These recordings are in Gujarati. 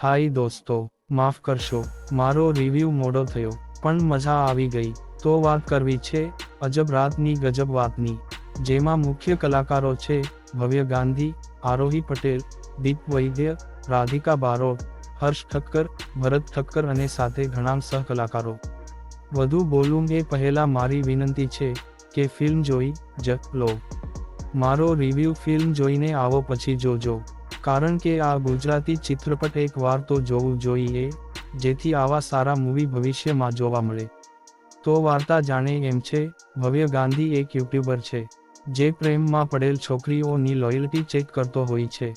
હાય દોસ્તો, માફ કરશો મારો રિવ્યૂ મોડો થયો, પણ મજા આવી ગઈ. તો વાત કરવી છે અજબ રાતની ગજબ વાતની, જેમાં મુખ્ય કલાકારો છે ભવ્ય ગાંધી, આરોહી પટેલ, દીપ વૈદ્ય, રાધિકા બારોટ, હર્ષ ઠક્કર, ભરત ઠક્કર અને સાથે ઘણા સહકલાકારો. વધુ બોલું એ પહેલા મારી વિનંતી છે કે ફિલ્મ જોઈ જ લો. મારો રિવ્યૂ ફિલ્મ જોઈને આવો પછી જોજો, કારણ કે આ ગુજરાતી ચિત્રપટ એક વાર તો જોવું જોઈએ, જેથી આવા સારા મૂવી ભવિષ્યમાં જોવા મળે. તો વાર્તા જાણે એમ છે. ભવ્ય ગાંધી એક યુટ્યુબર છે, જે પ્રેમમાં પડેલ છોકરીઓની લોયલ્ટી ચેક કરતો હોય છે.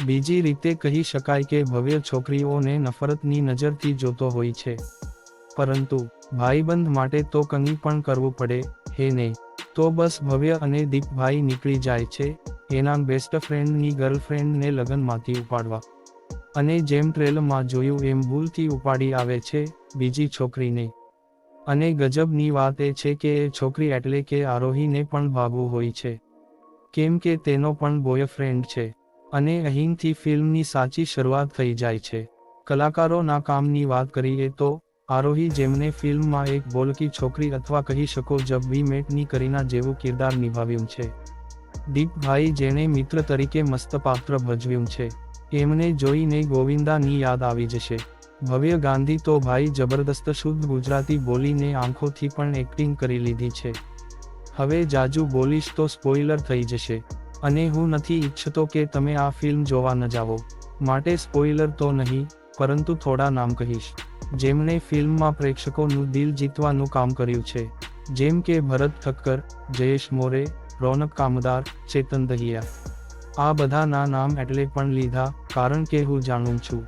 બીજી રીતે કહી શકાય કે ભવ્ય છોકરીઓને નફરતની નજરથી જોતો હોય છે. પરંતુ ભાઈબંધ માટે તો કંઈ પણ કરવું પડે, હે ને? તો બસ ભવ્ય અને દીપભાઈ નીકળી જાય છે એના બેસ્ટ ફ્રેન્ડની ગર્લફ્રેન્ડને લગ્નમાંથી ઉપાડવા. અને જેમ ટ્રેલરમાં જોયું એમ ભૂલથી ઉપાડી આવે છે બીજી છોકરીને. અને ગજબની વાત એ છે કે એ છોકરી એટલે કે આરોહીને પણ ભાગવું હોય છે, કેમ કે તેનો પણ બોયફ્રેન્ડ છે. અને અહીંથી ફિલ્મની સાચી શરૂઆત થઈ જાય છે. કલાકારોના કામની વાત કરીએ તો આરોહી, જેમને ફિલ્મમાં એક બોલકી છોકરી અથવા કહી શકો જબ વી મેટની કરીના જેવું કિરદાર નિભાવ્યું છે. દીપભાઈ, જેણે મિત્ર તરીકે મસ્ત પાત્ર ભજવ્યું છે, એમને જોઈને ગોવિંદાની યાદ આવી જશે. ભવ્ય ગાંધી તો ભાઈ જબરદસ્ત શુદ્ધ ગુજરાતી બોલીને આંખોથી પણ એક્ટિંગ કરી લીધી છે. હવે જાજુ બોલીશ તો સ્પોઇલર થઈ જશે, અને હું નથી ઈચ્છતો કે તમે આ ફિલ્મ જોવા ન જાવો, માટે સ્પોઇલર તો નહીં, પરંતુ થોડા નામ કહીશ જેમણે ફિલ્મમાં પ્રેક્ષકોનું દિલ જીતવાનું કામ કર્યું છે, જેમ કે ભરત ઠક્કર, જયેશ મોરે, રોનક કામદાર, ચેતન દહિયા. આ બધાના નામ એટલે પણ લીધા કારણ કે હું જાણું છું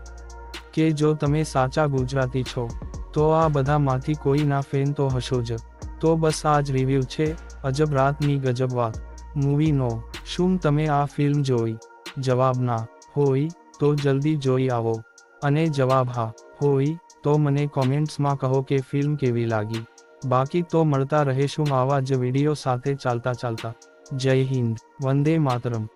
કે જો તમે સાચા ગુજરાતી છો તો આ બધામાંથી કોઈના ફેન તો હશો જ. તો બસ આ જ રિવ્યૂ છે અજબ રાતની ગજબ વાત મૂવીનો. શું તમે આ ફિલ્મ જોઈ? જવાબ ના હોય તો જલ્દી જોઈ આવો, અને જવાબ હા હોય તો મને કોમેન્ટ્સમાં કહો કે ફિલ્મ કેવી લાગી. બાકી તો મળતા રહેશું આવા જ વિડીયો સાથે ચાલતા. જય હિન્દ, વંદે માતરમ.